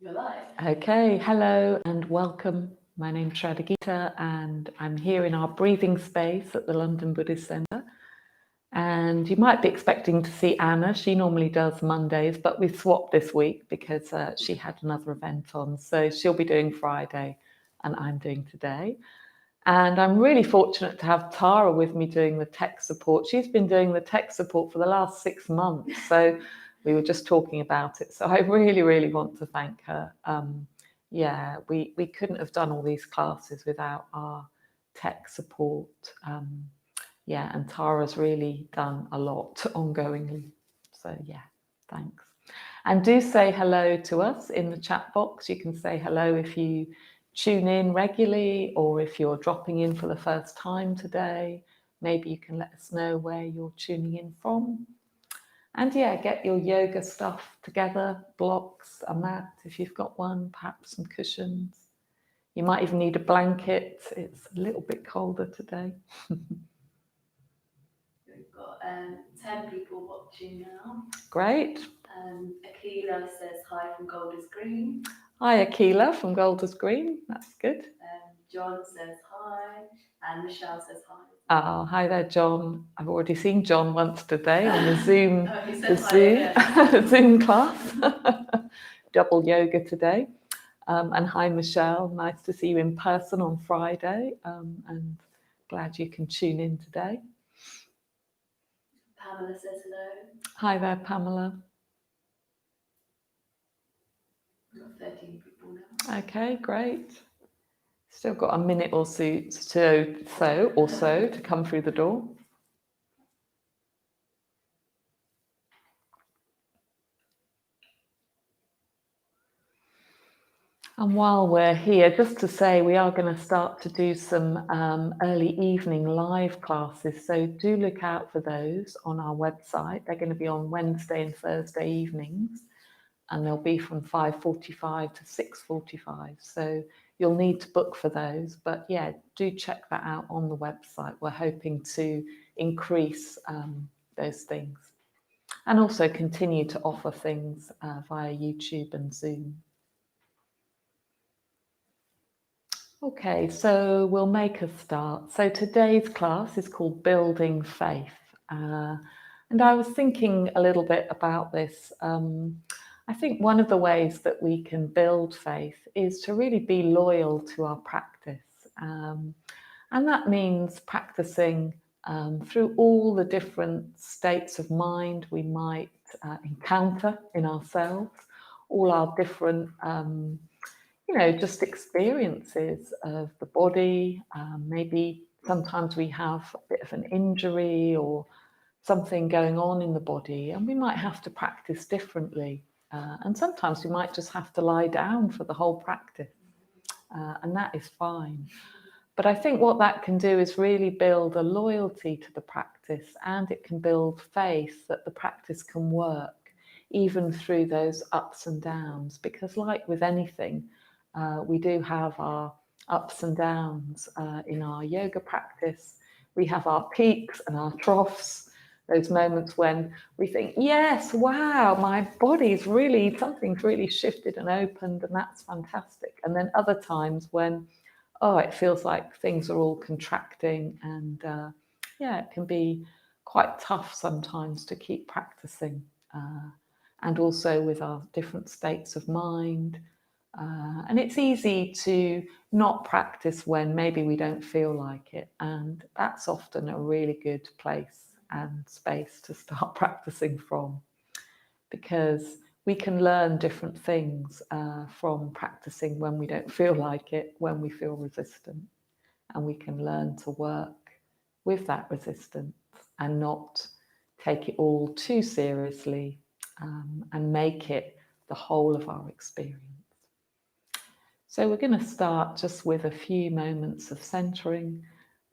You're live. Okay, hello and welcome. My name's Shraddha Gita and I'm here in our breathing space at the London Buddhist Centre. And you might be expecting to see Anna. She normally does Mondays, but we swapped this week because she had another event on. So she'll be doing Friday and I'm doing today. And I'm really fortunate to have Tara with me doing the tech support. She's been doing the tech support for the last 6 months. So we were just talking about it. So I really, really want to thank her. We couldn't have done all these classes without our tech support. And Tara's really done a lot ongoingly. So thanks. And do say hello to us in the chat box. You can say hello if you tune in regularly or if you're dropping in for the first time today. Maybe you can let us know where you're tuning in from. And get your yoga stuff together, blocks, a mat if you've got one, perhaps some cushions. You might even need a blanket. It's a little bit colder today. We've got 10 people watching now. Great. Akila says hi from Golders Green. Hi, Akila from Golders Green. That's good. John says hi, and Michelle says hi. Oh, hi there, John. I've already seen John once today on the Zoom, Zoom class. Double yoga today. And hi, Michelle. Nice to see you in person on Friday. And glad you can tune in today. Pamela says hello. Hi there, Pamela. We've got 13 people now. Okay, great. Still got a minute or so to come through the door. And while we're here, just to say, we are going to start to do some early evening live classes. So do look out for those on our website. They're going to be on Wednesday and Thursday evenings. And they'll be from 5:45 to 6:45. So you'll need to book for those. But do check that out on the website. We're hoping to increase those things. And also continue to offer things via YouTube and Zoom. Okay, so we'll make a start. So today's class is called Building Faith. And I was thinking a little bit about this. I think one of the ways that we can build faith is to really be loyal to our practice. And that means practicing through all the different states of mind we might encounter in ourselves, all our different just experiences of the body. Maybe sometimes we have a bit of an injury or something going on in the body, and we might have to practice differently. And sometimes we might just have to lie down for the whole practice, and that is fine. But I think what that can do is really build a loyalty to the practice, and it can build faith that the practice can work even through those ups and downs. Because like with anything, we do have our ups and downs in our yoga practice. We have our peaks and our troughs, those moments when we think, yes, wow, my body's really, something's really shifted and opened, and that's fantastic. And then other times when, it feels like things are all contracting, and it can be quite tough sometimes to keep practicing. And also with our different states of mind. And it's easy to not practice when maybe we don't feel like it. And that's often a really good place and space to start practicing from, because we can learn different things from practicing when we don't feel like it, when we feel resistant. And we can learn to work with that resistance and not take it all too seriously, and make it the whole of our experience. So we're going to start just with a few moments of centering.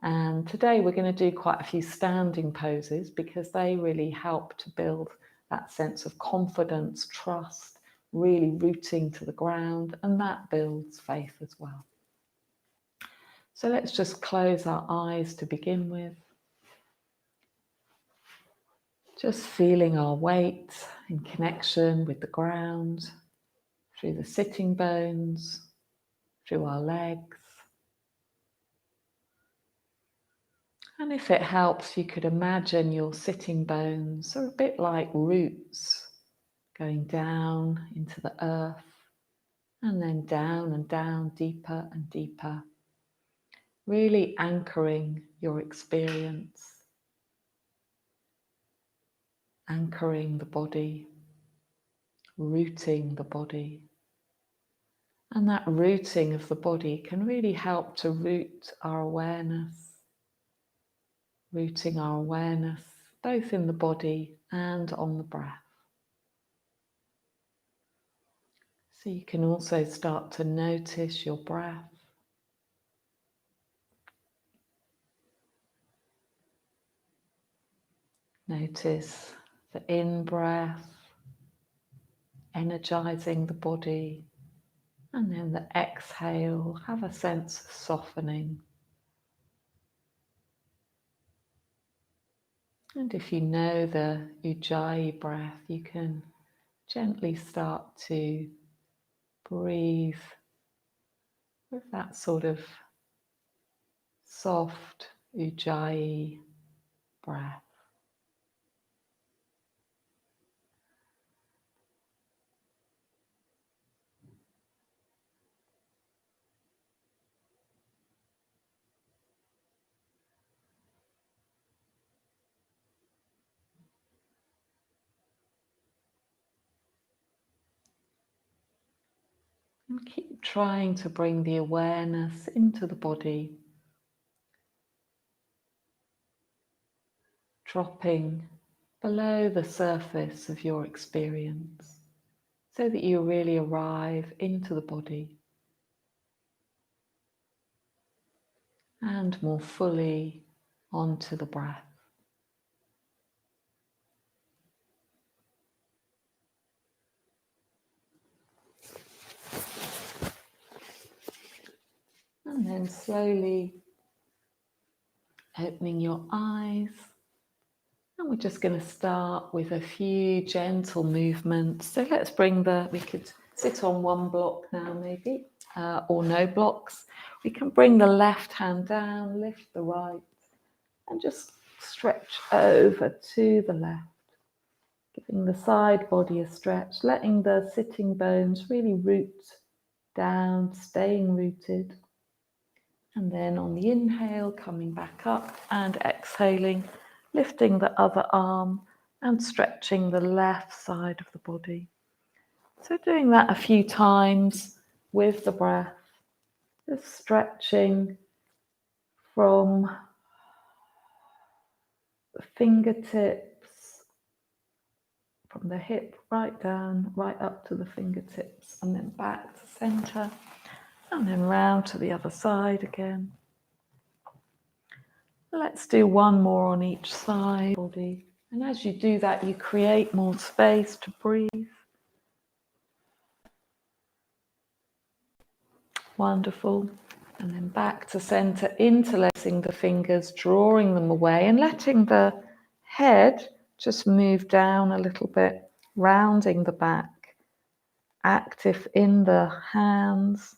And today we're going to do quite a few standing poses because they really help to build that sense of confidence, trust, really rooting to the ground, and that builds faith as well. So let's just close our eyes to begin with. Just feeling our weight in connection with the ground, through the sitting bones, through our legs. And if it helps, you could imagine your sitting bones are a bit like roots going down into the earth and then down and down, deeper and deeper, really anchoring your experience, anchoring the body, rooting the body. And that rooting of the body can really help to root our awareness, rooting our awareness both in the body and on the breath. So you can also start to notice your breath. Notice the in-breath, energizing the body, and then the exhale, have a sense of softening. And if you know the Ujjayi breath, you can gently start to breathe with that sort of soft Ujjayi breath. And keep trying to bring the awareness into the body, dropping below the surface of your experience so that you really arrive into the body and more fully onto the breath. And then slowly opening your eyes. And we're just going to start with a few gentle movements. So let's we could sit on one block now maybe, or no blocks. We can bring the left hand down, lift the right, and just stretch over to the left. Giving the side body a stretch, letting the sitting bones really root down, staying rooted. And then on the inhale, coming back up and exhaling, lifting the other arm and stretching the left side of the body. So doing that a few times with the breath, just stretching from the fingertips, from the hip right down, right up to the fingertips, and then back to center, and then round to the other side again. Let's do one more on each side body. And as you do that, you create more space to breathe. Wonderful. And then back to center, interlacing the fingers, drawing them away and letting the head just move down a little bit, rounding the back, active in the hands,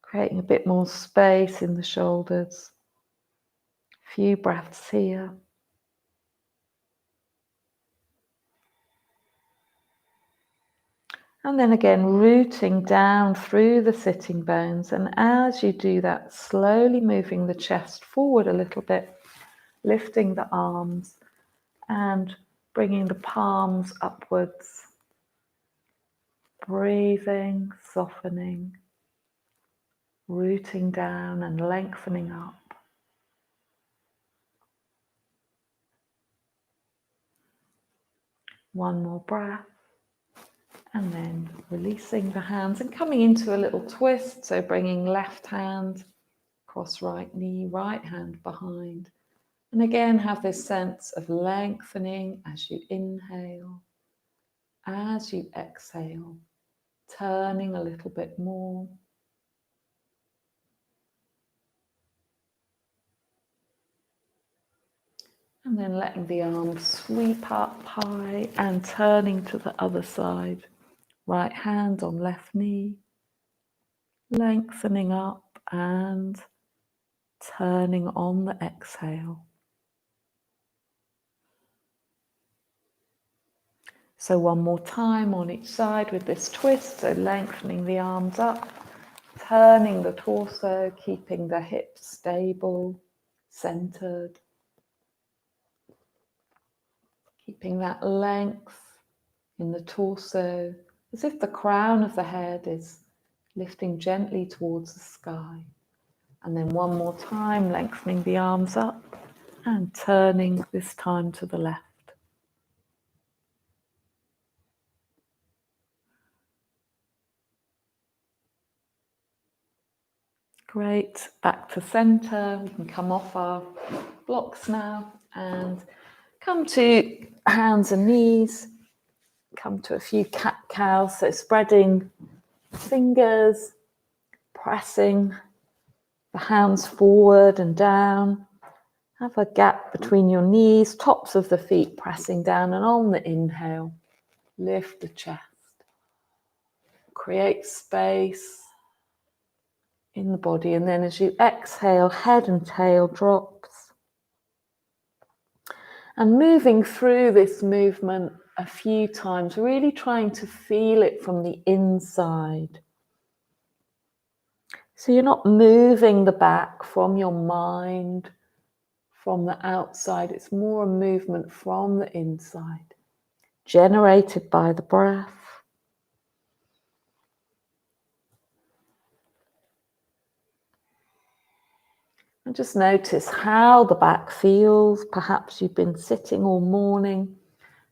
creating a bit more space in the shoulders. A few breaths here. And then again, rooting down through the sitting bones. And as you do that, slowly moving the chest forward a little bit, lifting the arms and bringing the palms upwards. Breathing, softening, rooting down and lengthening up. One more breath. And then releasing the hands and coming into a little twist. So bringing left hand across right knee, right hand behind. And again, have this sense of lengthening as you inhale, as you exhale, turning a little bit more. And then letting the arms sweep up high and turning to the other side. Right hand on left knee, lengthening up and turning on the exhale. So one more time on each side with this twist, so lengthening the arms up, turning the torso, keeping the hips stable, centered, keeping that length in the torso, as if the crown of the head is lifting gently towards the sky. And then one more time, lengthening the arms up and turning this time to the left. Great, back to center. We can come off our blocks now and come to hands and knees. Come to a few cat-cows, so spreading fingers, pressing the hands forward and down. Have a gap between your knees, tops of the feet pressing down, and on the inhale, lift the chest. Create space in the body, and then as you exhale, head and tail drops. And moving through this movement a few times, really trying to feel it from the inside. So you're not moving the back from your mind, from the outside. It's more a movement from the inside, generated by the breath. And just notice how the back feels. Perhaps you've been sitting all morning,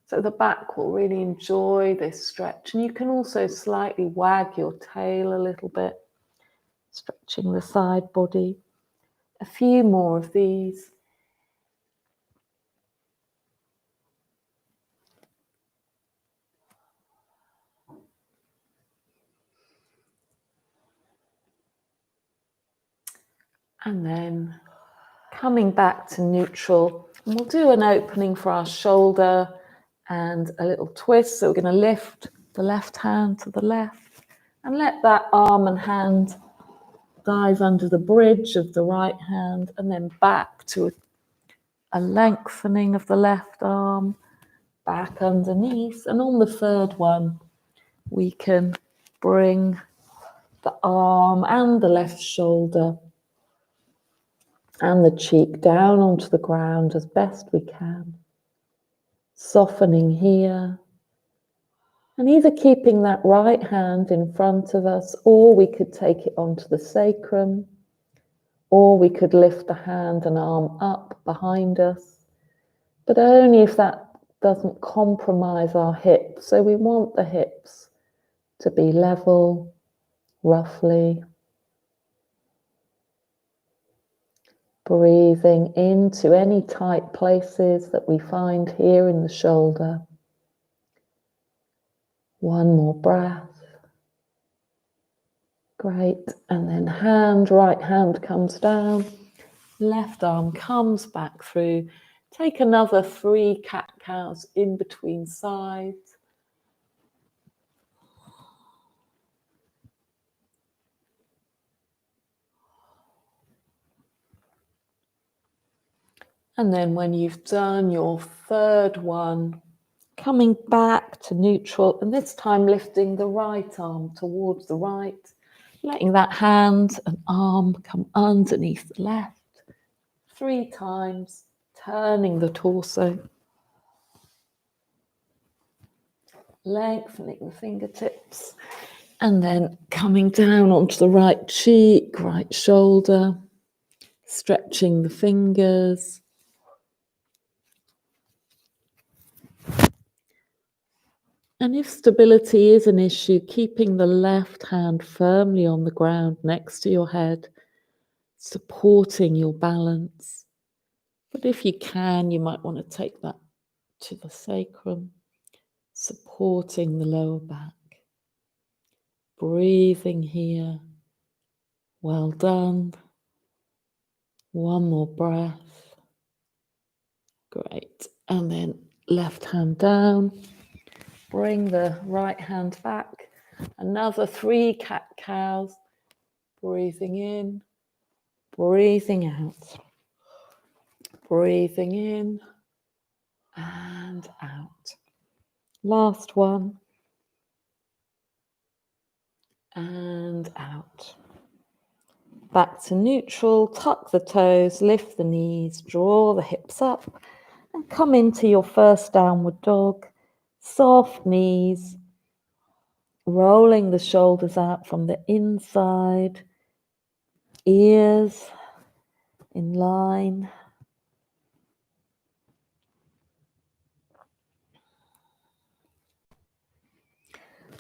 so the back will really enjoy this stretch. And you can also slightly wag your tail a little bit, stretching the side body. A few more of these. And then coming back to neutral, and we'll do an opening for our shoulder and a little twist. So we're going to lift the left hand to the left and let that arm and hand dive under the bridge of the right hand, and then back to a lengthening of the left arm, back underneath. And on the third one, we can bring the arm and the left shoulder and the cheek down onto the ground as best we can. Softening here. And either keeping that right hand in front of us, or we could take it onto the sacrum, or we could lift the hand and arm up behind us, but only if that doesn't compromise our hips. So we want the hips to be level, roughly. Breathing into any tight places that we find here in the shoulder. One more breath. Great. And then right hand comes down, left arm comes back through. Take another 3 cat-cows in between sides. And then when you've done your third one, coming back to neutral, and this time lifting the right arm towards the right, letting that hand and arm come underneath the left. 3 times, turning the torso. Lengthening the fingertips. And then coming down onto the right cheek, right shoulder. Stretching the fingers. And if stability is an issue, keeping the left hand firmly on the ground next to your head, supporting your balance. But if you can, you might want to take that to the sacrum, supporting the lower back. Breathing here. Well done. One more breath. Great. And then left hand down. bring the right hand back. Another 3 cat-cows. Breathing in, breathing out. Breathing in and out. Last one. And out. Back to neutral, tuck the toes, lift the knees, draw the hips up, and come into your first downward dog. Soft knees, rolling the shoulders out from the inside, ears in line.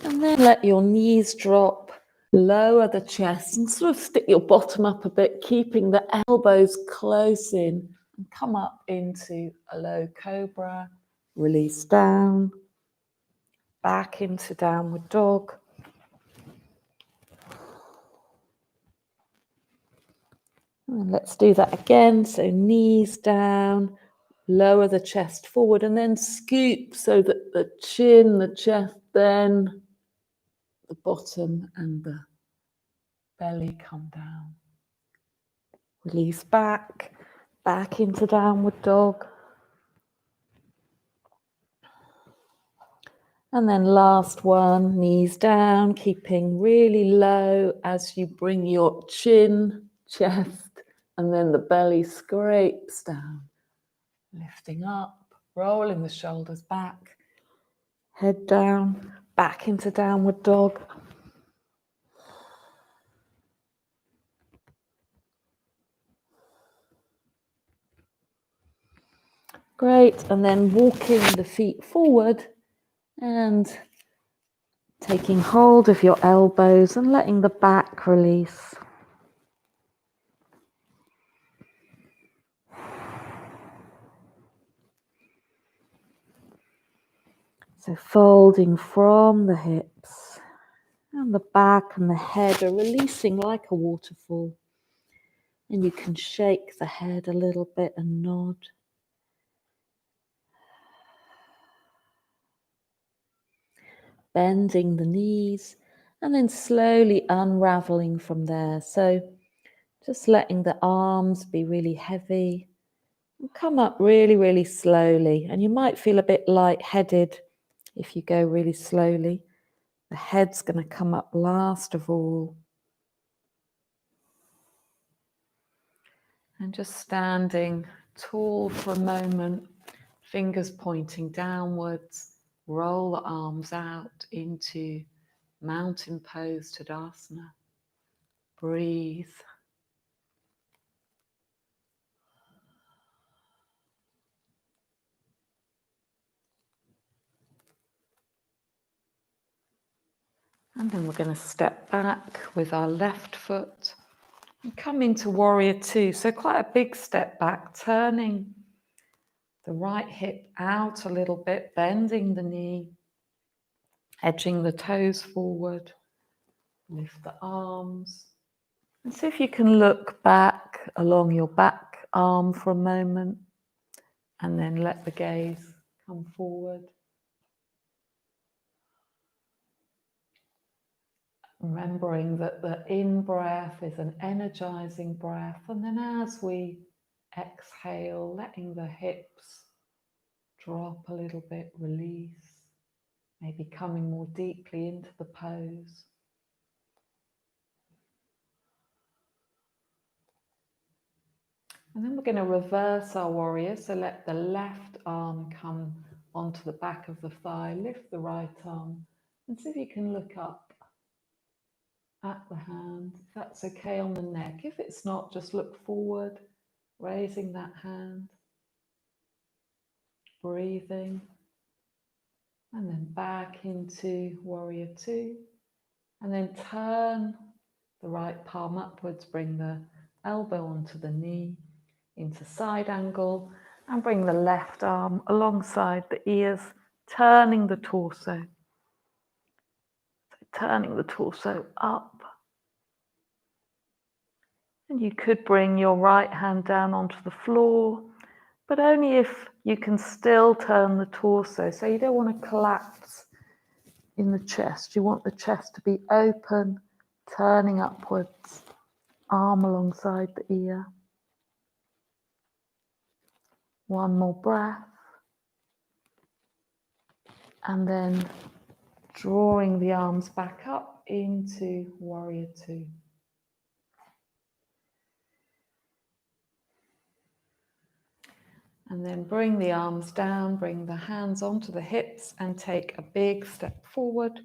And then let your knees drop, lower the chest and sort of stick your bottom up a bit, keeping the elbows close in, and come up into a low cobra, release down, back into downward dog. And let's do that again. So knees down, lower the chest forward, and then scoop so that the chin, the chest, then the bottom and the belly come down. Release back, back into downward dog. And then last one, knees down, keeping really low as you bring your chin, chest, and then the belly scrapes down. Lifting up, rolling the shoulders back, head down, back into downward dog. Great, and then walking the feet forward and taking hold of your elbows and letting the back release. So folding from the hips, and the back and the head are releasing like a waterfall. And you can shake the head a little bit and nod. Bending the knees and then slowly unraveling from there. So just letting the arms be really heavy and come up really, really slowly. And you might feel a bit lightheaded if you go really slowly. The head's going to come up last of all. And just standing tall for a moment, fingers pointing downwards. Roll the arms out into mountain pose, Tadasana. Breathe. And then we're going to step back with our left foot and come into warrior two. So quite a big step back, turning the right hip out a little bit, bending the knee, edging the toes forward. Lift the arms. And see if you can look back along your back arm for a moment and then let the gaze come forward. Remembering that the in-breath is an energizing breath, and then as we exhale, letting the hips drop a little bit, release, maybe coming more deeply into the pose. And then we're going to reverse our warrior, so let the left arm come onto the back of the thigh, lift the right arm, and see if you can look up at the hand, if that's okay, on the neck. If it's not, just look forward, raising that hand, breathing, and then back into warrior two, and then turn the right palm upwards, bring the elbow onto the knee, into side angle, and bring the left arm alongside the ears, turning the torso. So turning the torso up. And you could bring your right hand down onto the floor, but only if you can still turn the torso. So you don't want to collapse in the chest. You want the chest to be open, turning upwards, arm alongside the ear. One more breath. And then drawing the arms back up into Warrior Two. And then bring the arms down, bring the hands onto the hips and take a big step forward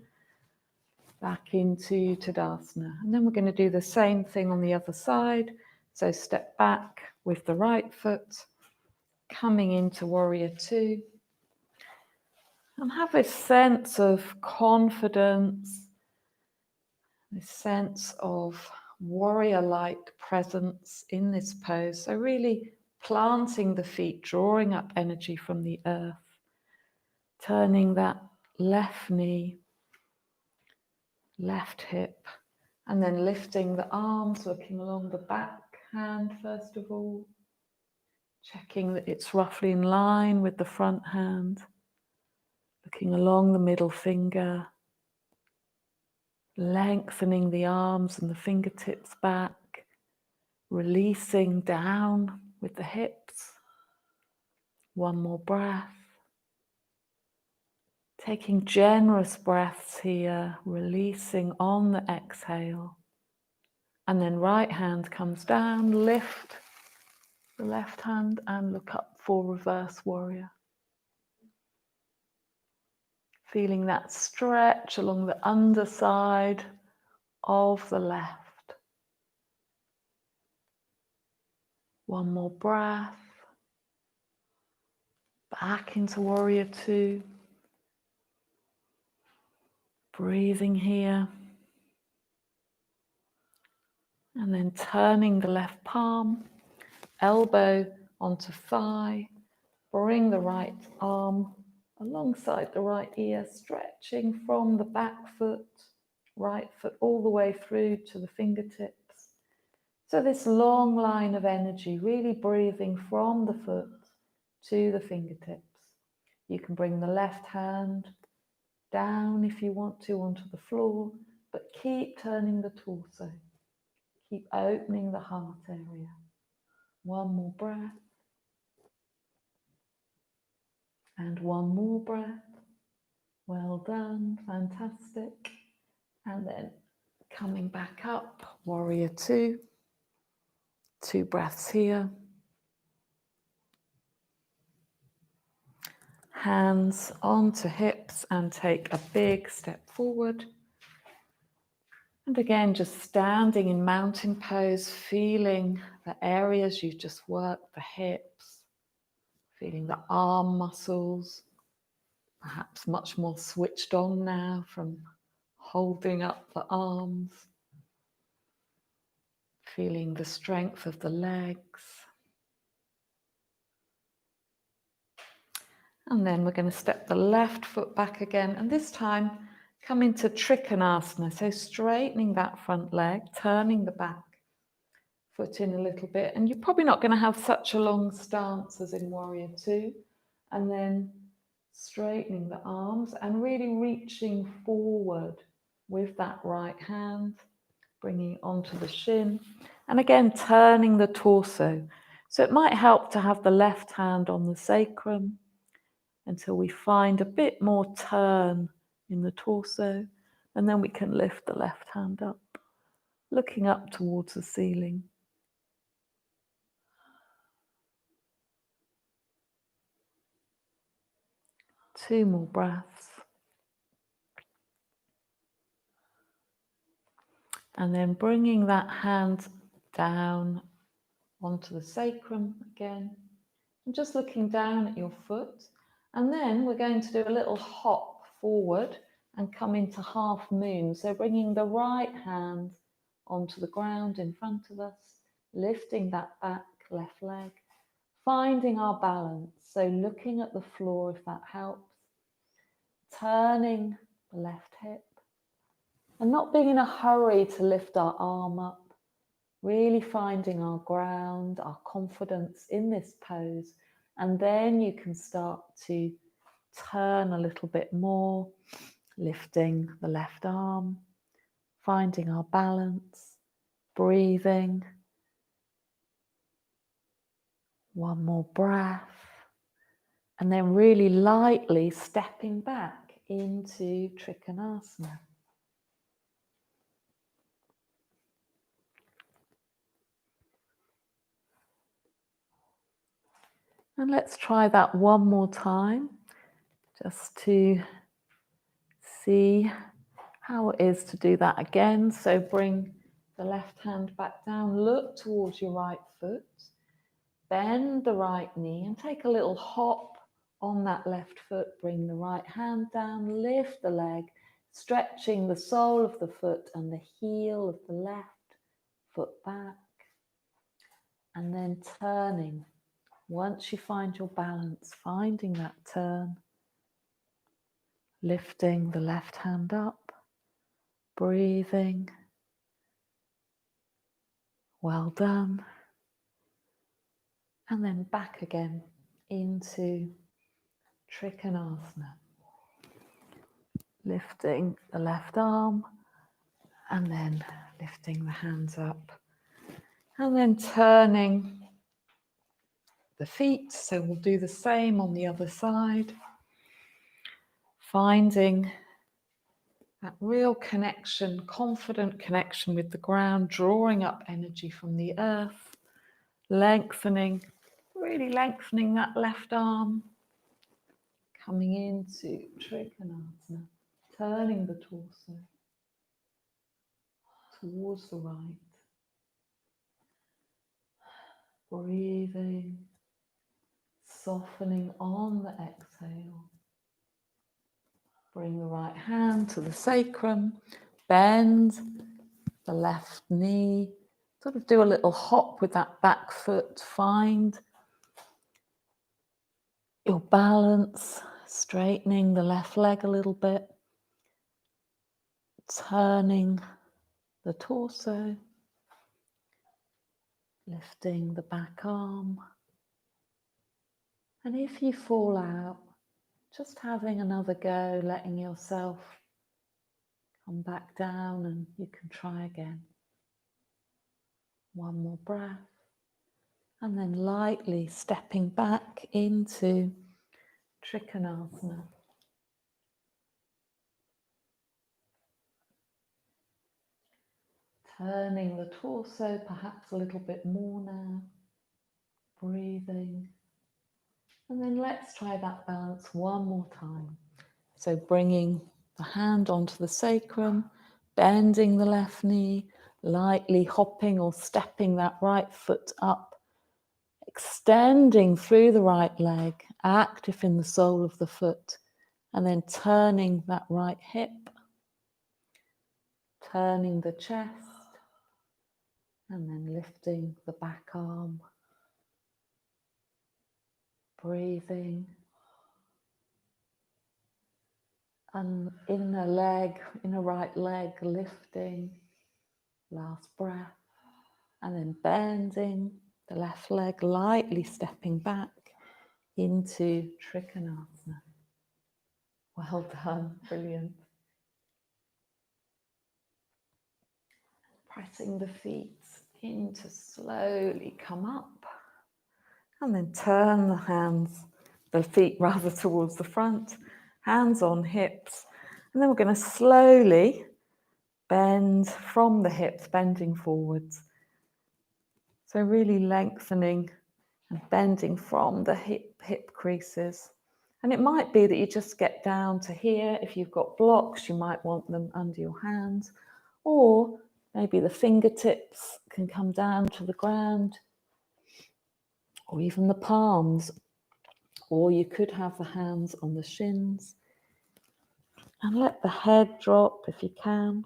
back into Tadasana. And then we're going to do the same thing on the other side. So step back with the right foot, coming into Warrior Two. And have this sense of confidence, this sense of warrior-like presence in this pose. So really planting the feet, drawing up energy from the earth, turning that left knee, left hip, and then lifting the arms, looking along the back hand first of all, checking that it's roughly in line with the front hand, looking along the middle finger, lengthening the arms and the fingertips back, releasing down with the hips. One more breath. Taking generous breaths here, releasing on the exhale. And then right hand comes down, lift the left hand and look up for reverse warrior. Feeling that stretch along the underside of the left. One more breath. Back into Warrior Two. Breathing here. And then turning the left palm, elbow onto thigh. Bring the right arm alongside the right ear, stretching from the back foot, right foot all the way through to the fingertips. So this long line of energy, really breathing from the foot to the fingertips. You can bring the left hand down if you want to onto the floor, but keep turning the torso. Keep opening the heart area. One more breath. And one more breath. Well done, fantastic. And then coming back up, Warrior Two. 2 breaths here. Hands onto hips and take a big step forward. And again, just standing in mountain pose, feeling the areas you've just worked, the hips, feeling the arm muscles, perhaps much more switched on now from holding up the arms, feeling the strength of the legs. And then we're going to step the left foot back again, and this time come into Trikonasana, so straightening that front leg, turning the back foot in a little bit, and you're probably not going to have such a long stance as in Warrior Two, and then straightening the arms and really reaching forward with that right hand, bringing it onto the shin, and again turning the torso. So it might help to have the left hand on the sacrum until we find a bit more turn in the torso, and then we can lift the left hand up, looking up towards the ceiling. Two more breaths. And then bringing that hand down onto the sacrum again. And just looking down at your foot. And then we're going to do a little hop forward and come into half moon. So bringing the right hand onto the ground in front of us, lifting that back left leg, finding our balance. So looking at the floor if that helps, turning the left hip, and not being in a hurry to lift our arm up, really finding our ground, our confidence in this pose. And then you can start to turn a little bit more, Lifting the left arm, finding our balance, breathing. One more breath. And then really lightly stepping back into Trikonasana. And let's try that one more time, just to see how it is to do that again. So bring the left hand back down, look towards your right foot, bend the right knee and take a little hop on that left foot. Bring the right hand down, lift the leg, stretching the sole of the foot and the heel of the left foot back. And then turning. Once you find your balance, finding that turn, lifting the left hand up, breathing. Well done. And then back again into Trikonasana. Lifting the left arm and then lifting the hands up. And then turning the feet. So we'll do the same on the other side. Finding that real connection, confident connection with the ground, drawing up energy from the earth, lengthening, really lengthening that left arm, coming into Trikonasana, turning the torso towards the right, breathing, softening on the exhale. Bring the right hand to the sacrum, bend the left knee, sort of do a little hop with that back foot, find your balance, straightening the left leg a little bit, turning the torso, lifting the back arm. And if you fall out, just having another go, letting yourself come back down and you can try again. One more breath. And then lightly stepping back into Trikonasana. Turning the torso perhaps a little bit more now. Breathing. And then let's try that balance one more time. So bringing the hand onto the sacrum, bending the left knee, lightly hopping or stepping that right foot up, extending through the right leg, active in the sole of the foot, and then turning that right hip, turning the chest, and then lifting the back arm, breathing. And inner leg, inner right leg lifting, last breath, and then bending the left leg, lightly stepping back into Trikonasana. Well done, brilliant. Pressing the feet in to slowly come up, and then turn the feet rather towards the front, hands on hips, and then we're going to slowly bend from the hips, bending forwards. So really lengthening and bending from the hip creases. And it might be that you just get down to here. If you've got blocks, you might want them under your hands, or maybe the fingertips can come down to the ground, or even the palms, or you could have the hands on the shins. And let the head drop if you can.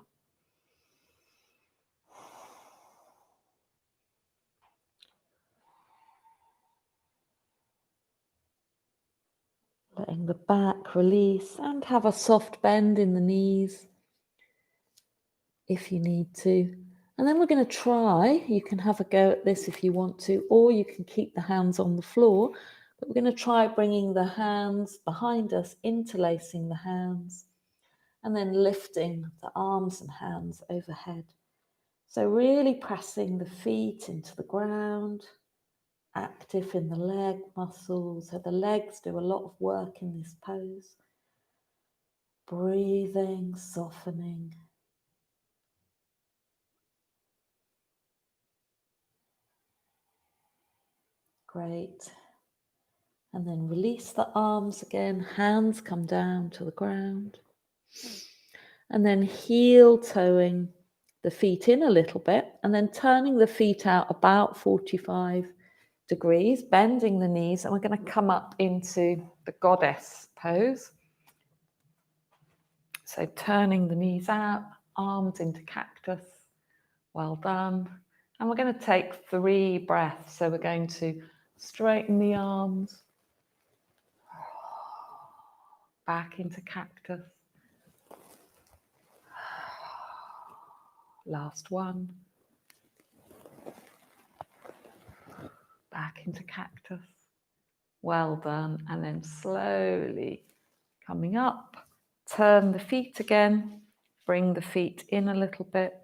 Letting the back release and have a soft bend in the knees if you need to. And then we're going to try, you can have a go at this if you want to, or you can keep the hands on the floor. But we're going to try bringing the hands behind us, interlacing the hands, and then lifting the arms and hands overhead. So really pressing the feet into the ground, active in the leg muscles. So the legs do a lot of work in this pose. Breathing, softening. Great. And then release the arms again. Hands come down to the ground. And then heel toeing the feet in a little bit, and then turning the feet out about 45 degrees, bending the knees, and we're going to come up into the goddess pose. So turning the knees out, arms into cactus. Well done. And we're going to take 3 breaths. So we're going to straighten the arms, back into cactus. Last one. Back into cactus. Well done. And then slowly coming up, turn the feet again, bring the feet in a little bit.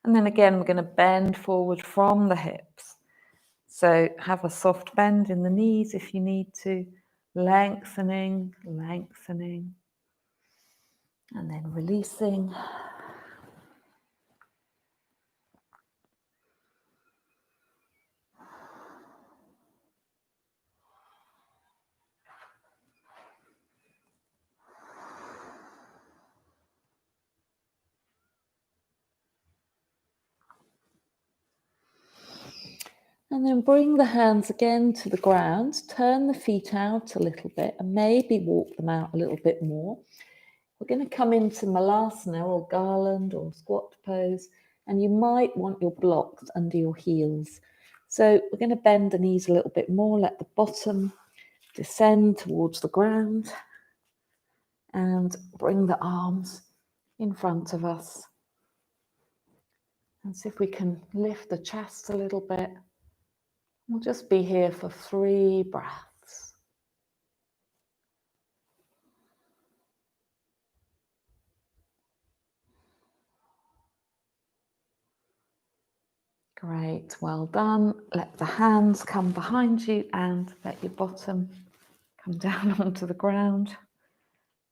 And then again, we're going to bend forward from the hips. So have a soft bend in the knees if you need to, lengthening, lengthening, and then releasing. And then bring the hands again to the ground, turn the feet out a little bit and maybe walk them out a little bit more. We're going to come into Malasana or garland or squat pose, and you might want your blocks under your heels. So we're going to bend the knees a little bit more, let the bottom descend towards the ground and bring the arms in front of us. And see if we can lift the chest a little bit. We'll just be here for 3 breaths. Great, well done. Let the hands come behind you and let your bottom come down onto the ground.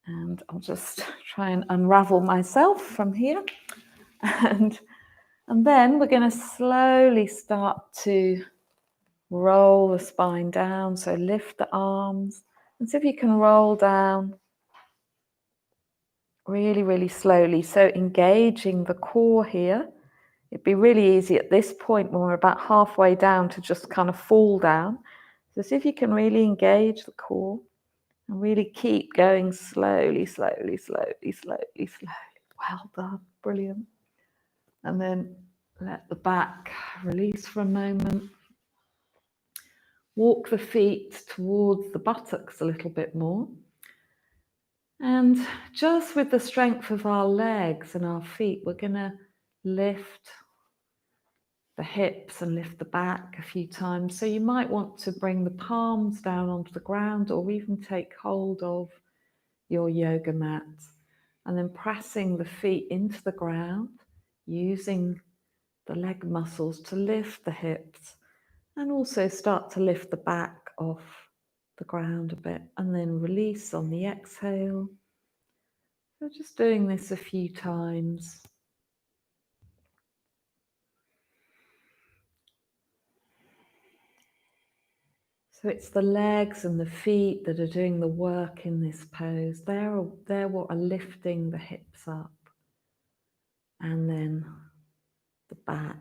And I'll just try and unravel myself from here. And then we're going to slowly start to roll the spine down. So lift the arms and see if you can roll down really, really slowly. So engaging the core here. It'd be really easy at this point when we're about halfway down to just kind of fall down. So see if you can really engage the core and really keep going slowly, slowly, slowly, slowly, slowly. Well done, brilliant. And then let the back release for a moment. Walk the feet towards the buttocks a little bit more. And just with the strength of our legs and our feet, we're going to lift the hips and lift the back a few times. So you might want to bring the palms down onto the ground or even take hold of your yoga mat and then pressing the feet into the ground, using the leg muscles to lift the hips and also start to lift the back off the ground a bit and then release on the exhale. So just doing this a few times. So it's the legs and the feet that are doing the work in this pose. They're what are lifting the hips up. And then the back.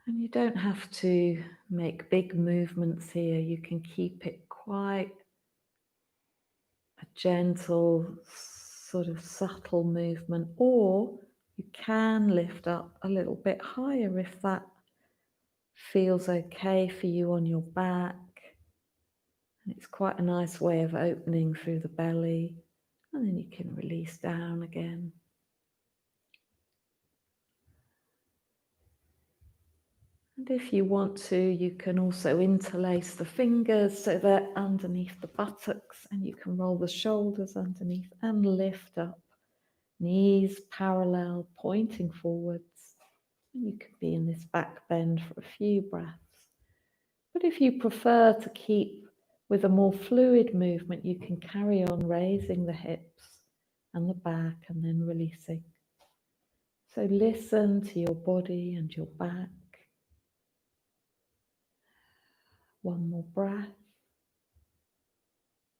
And you don't have to make big movements here. You can keep it quite a gentle, sort of subtle movement, or you can lift up a little bit higher if that feels okay for you on your back. And it's quite a nice way of opening through the belly, and then you can release down again. And if you want to, you can also interlace the fingers so they're underneath the buttocks, and you can roll the shoulders underneath and lift up. Knees parallel, pointing forwards. And you can be in this back bend for a few breaths. But if you prefer to keep with a more fluid movement, you can carry on raising the hips and the back and then releasing. So listen to your body and your back. One more breath.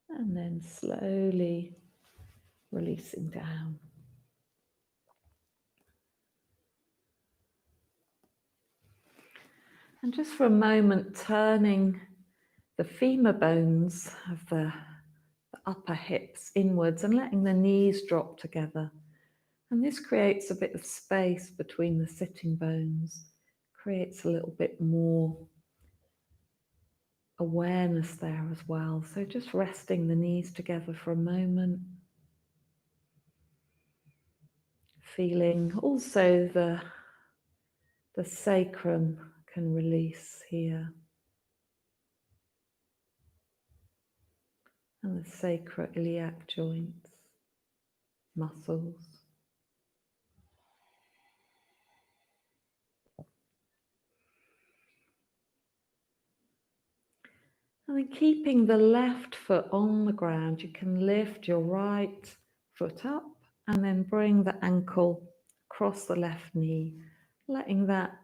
And then slowly releasing down. And just for a moment, turning the femur bones of the upper hips inwards and letting the knees drop together. And this creates a bit of space between the sitting bones, creates a little bit more awareness there as well. So just resting the knees together for a moment. Feeling also the sacrum can release here. And the sacroiliac joints, muscles. And then keeping the left foot on the ground, you can lift your right foot up and then bring the ankle across the left knee, letting that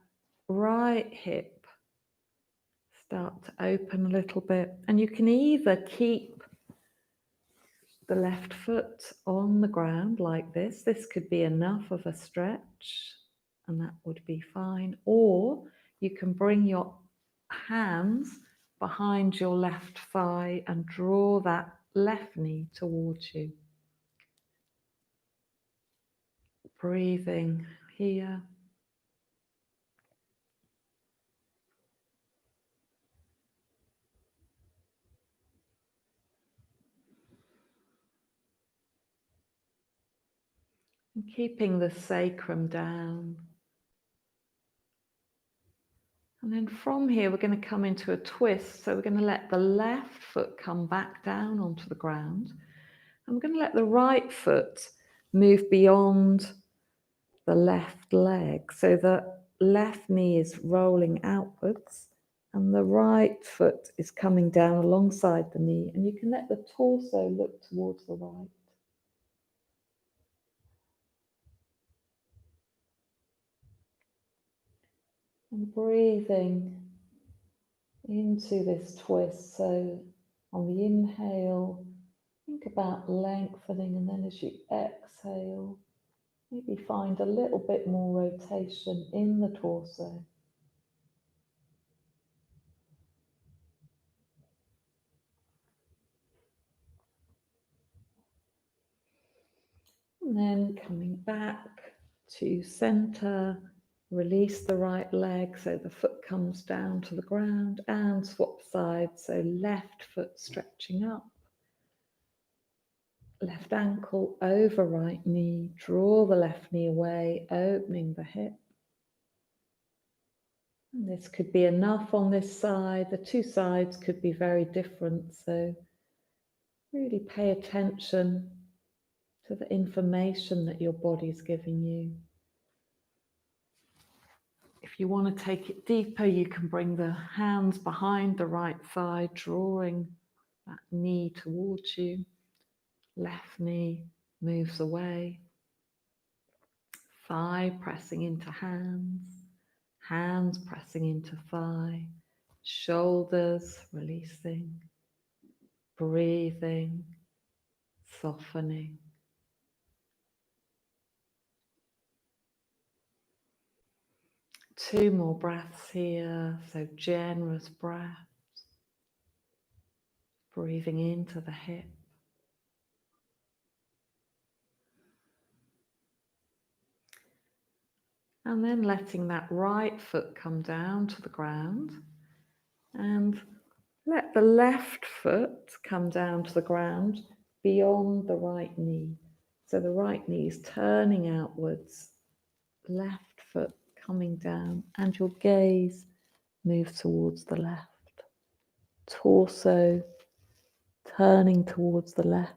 right hip start to open a little bit. And you can either keep the left foot on the ground like this. This could be enough of a stretch and that would be fine. Or you can bring your hands behind your left thigh and draw that left knee towards you. Breathing here. And keeping the sacrum down. And then from here, we're going to come into a twist. So we're going to let the left foot come back down onto the ground. And we're going to let the right foot move beyond the left leg. So the left knee is rolling outwards and the right foot is coming down alongside the knee. And you can let the torso look towards the right. And breathing into this twist. So on the inhale, think about lengthening, and then as you exhale, maybe find a little bit more rotation in the torso. And then coming back to center, release the right leg so the foot comes down to the ground and swap sides. So left foot stretching up, left ankle over right knee, draw the left knee away, opening the hip. And this could be enough on this side. The two sides could be very different. So really pay attention to the information that your body's giving you. If you want to take it deeper, you can bring the hands behind the right thigh, drawing that knee towards you. Left knee moves away. Thigh pressing into hands. Hands pressing into thigh. Shoulders releasing. Breathing. Softening. Two more breaths here, so generous breaths. Breathing into the hip. And then letting that right foot come down to the ground. And let the left foot come down to the ground beyond the right knee. So the right knee is turning outwards, left foot coming down, and your gaze move towards the left. Torso turning towards the left.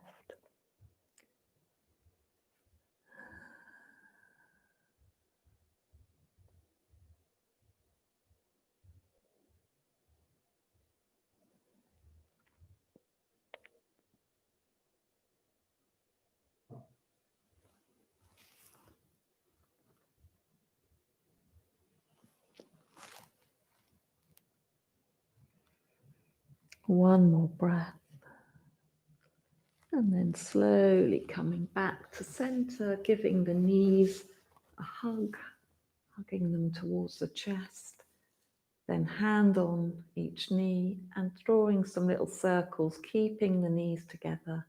One more breath. And then slowly coming back to center, giving the knees a hug, hugging them towards the chest. Then hand on each knee and drawing some little circles, keeping the knees together.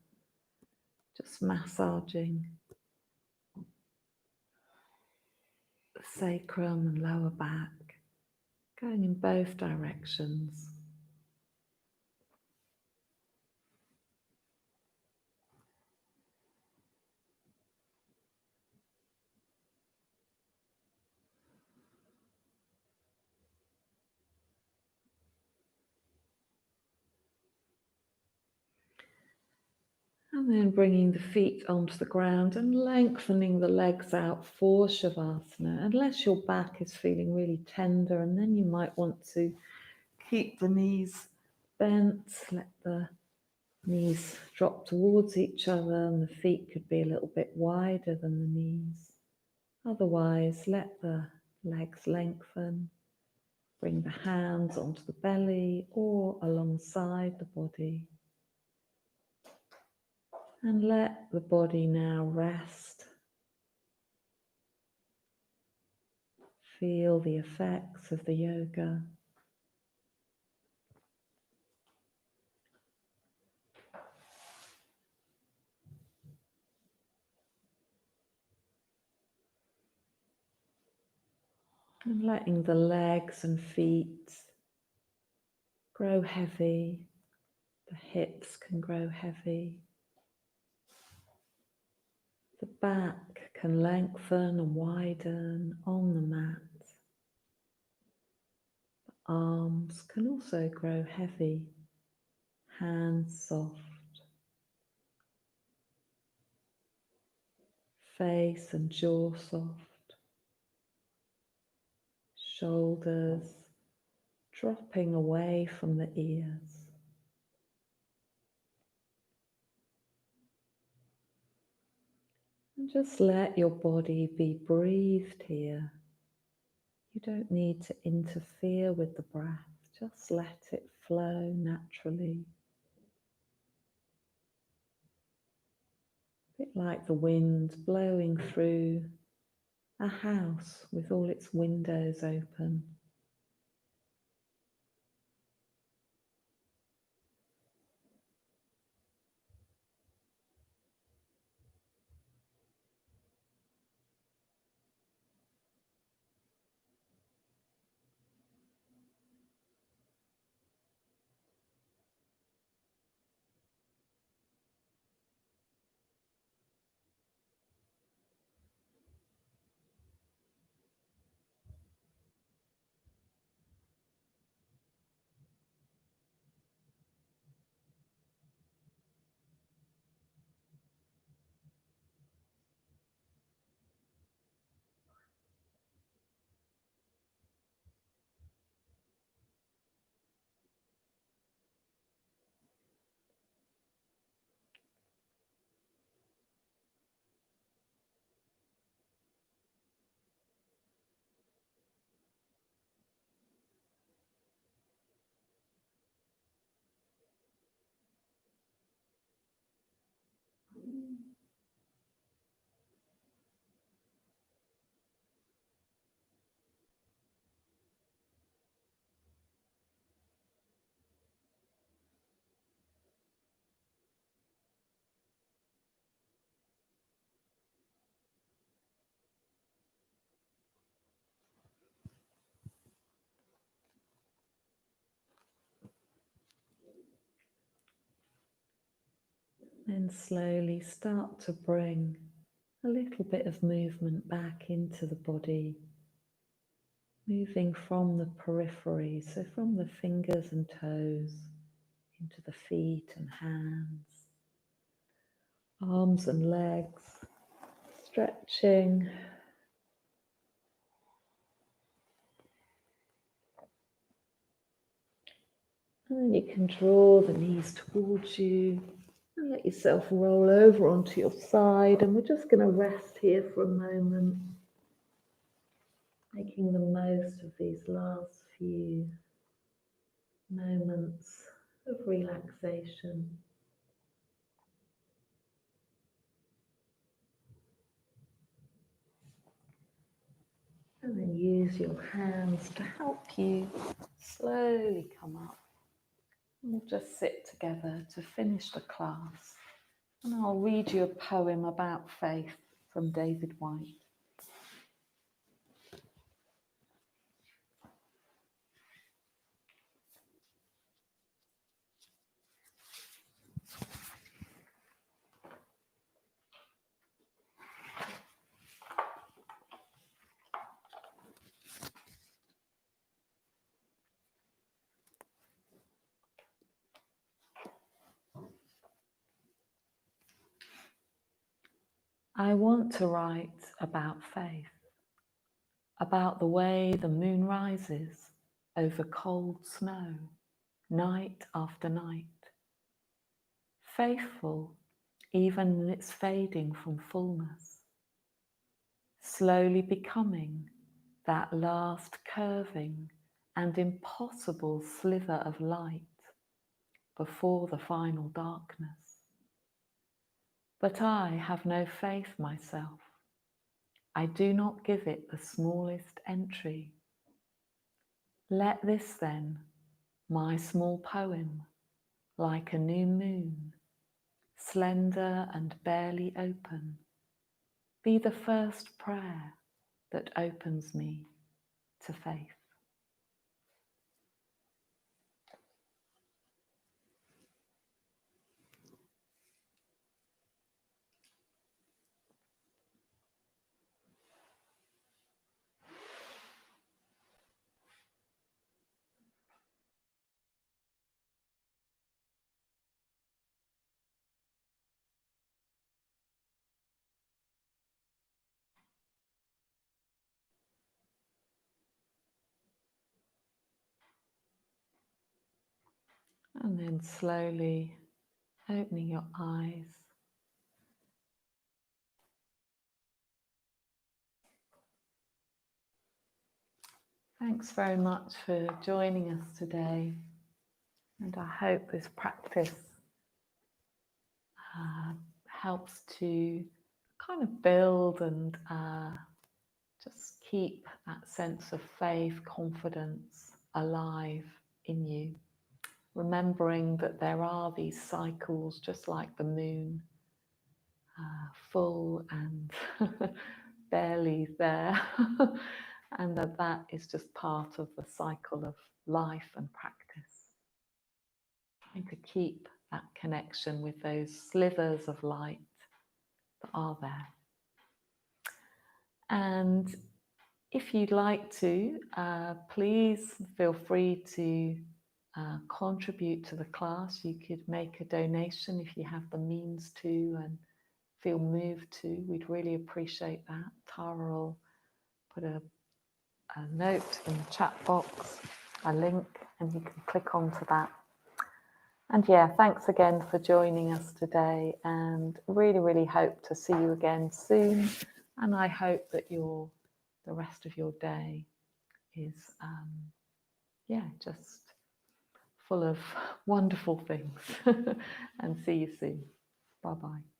Just massaging the sacrum and lower back, going in both directions. And then bringing the feet onto the ground and lengthening the legs out for Shavasana, unless your back is feeling really tender, and then you might want to keep the knees bent, let the knees drop towards each other and the feet could be a little bit wider than the knees. Otherwise, let the legs lengthen, bring the hands onto the belly or alongside the body. And let the body now rest. Feel the effects of the yoga. And letting the legs and feet grow heavy. The hips can grow heavy. The back can lengthen and widen on the mat. The arms can also grow heavy. Hands soft. Face and jaw soft. Shoulders dropping away from the ears. And just let your body be breathed here. You don't need to interfere with the breath, just let it flow naturally. A bit like the wind blowing through a house with all its windows open. Then slowly start to bring a little bit of movement back into the body. moving from the periphery, so from the fingers and toes into the feet and hands, arms and legs, stretching. And then you can draw the knees towards you and let yourself roll over onto your side. And we're just going to rest here for a moment, making the most of these last few moments of relaxation. And then use your hands to help you slowly come up. And we'll just sit together to finish the class. And I'll read you a poem about faith from David White. I want to write about faith, about the way the moon rises over cold snow, night after night, faithful even in its fading from fullness, slowly becoming that last curving and impossible sliver of light before the final darkness. But I have no faith myself. I do not give it the smallest entry. Let this then, my small poem, like a new moon, slender and barely open, be the first prayer that opens me to faith. And then slowly opening your eyes. Thanks very much for joining us today. And I hope this practice helps to kind of build and just keep that sense of faith, confidence alive in you. Remembering that there are these cycles, just like the moon, full and barely there, and that is just part of the cycle of life and practice. And to keep that connection with those slivers of light that are there. And if you'd like to, please feel free to contribute to the class. You could make a donation if you have the means to and feel moved to. We'd really appreciate that. Tara will put a note in the chat box, a link, and you can click onto that. And yeah, thanks again for joining us today, and really, really hope to see you again soon. And I hope that the rest of your day is, just full of wonderful things. And see you soon. Bye-bye.